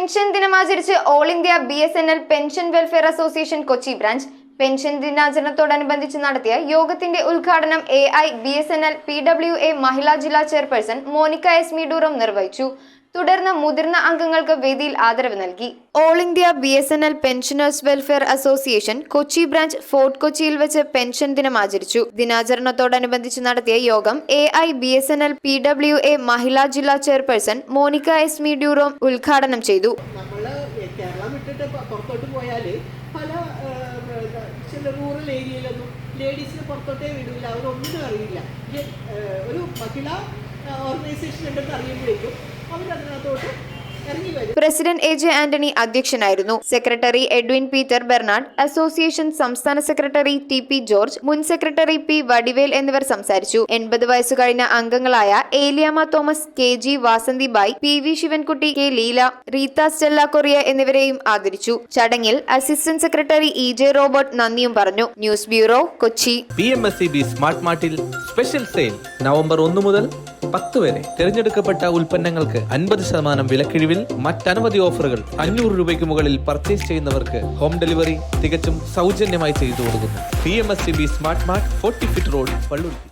Pension ദിനമാചരിച്ച് all India BSNL pension welfare association Kochi branch pension ദിനാചരണത്തോടനുബന്ധിച്ച് നടത്തിയ യോഗത്തിന്റെ ഉദ്ഘാടനം AIBSNL PWA മഹിളാ ജില്ലാ ചെയർപേഴ്സൺ മോനിക്ക എസ് മീഡൂറം നിർവഹിച്ചു. തുടർന്ന് മുതിർന്ന അംഗങ്ങൾക്ക് വേദിയിൽ ആദരവ് നൽകി. All India BSNL pensioners welfare association Kochi branch fort കൊച്ചിയിൽ വെച്ച് പെൻഷൻ ദിനം ആചരിച്ചു. ദിനാചരണത്തോടനുബന്ധിച്ച് നടത്തിയ യോഗം AIBSNL PWA മഹിളാ ജില്ലാ ചെയർപേഴ്സൺ മോനിക്ക എസ് മീഡൂറം ഉദ്ഘാടനം ചെയ്തു. ചില റൂറൽ ഏരിയയിലൊന്നും ലേഡീസിന് പുറത്തോട്ടേ വിടില്ല, അവരൊന്നും അറിയില്ല. ഒരു മഹിളാ ഓർഗനൈസേഷൻ ഉണ്ടെന്ന് അറിയുമ്പോഴേക്കും അവരതിനകത്തോട്ട് ഇറങ്ങി വരും. പ്രസിഡന്റ് AJ ആന്റണി അധ്യക്ഷനായിരുന്നു. Secretary Edwin Peter Bernard, association സംസ്ഥാന സെക്രട്ടറി TP ജോർജ്, മുൻ സെക്രട്ടറി P വടിവേൽ എന്നിവർ സംസാരിച്ചു. 80 വയസ്സു കഴിഞ്ഞ അംഗങ്ങളായ Eliyamma Thomas, KG Vasanthibai, PV Sivankutty, K Leela, Rita Stella Correa എന്നിവരെയും ആദരിച്ചു. ചടങ്ങിൽ അസിസ്റ്റന്റ് സെക്രട്ടറി EJ റോബർട്ട് നന്ദിയും പറഞ്ഞു. News bureau, Kochi. PMSCB smart മാർട്ടിൽ സ്പെഷ്യൽ സെയിൽ നവംബർ 1 മുതൽ 10 വരെ തിരഞ്ഞെടുക്കപ്പെട്ട ഉൽപ്പന്നങ്ങൾക്ക് 50% വിലക്കിഴിവിൽ മറ്റനവധി ഓഫറുകൾ. 500 രൂപയ്ക്ക് മുകളിൽ പർച്ചേസ് ചെയ്യുന്നവർക്ക് ഹോം ഡെലിവറി തികച്ചും സൗജന്യമായി ചെയ്തു കൊടുക്കുന്നു. PMSCB smart mart, 40 feet road, Palluruthy.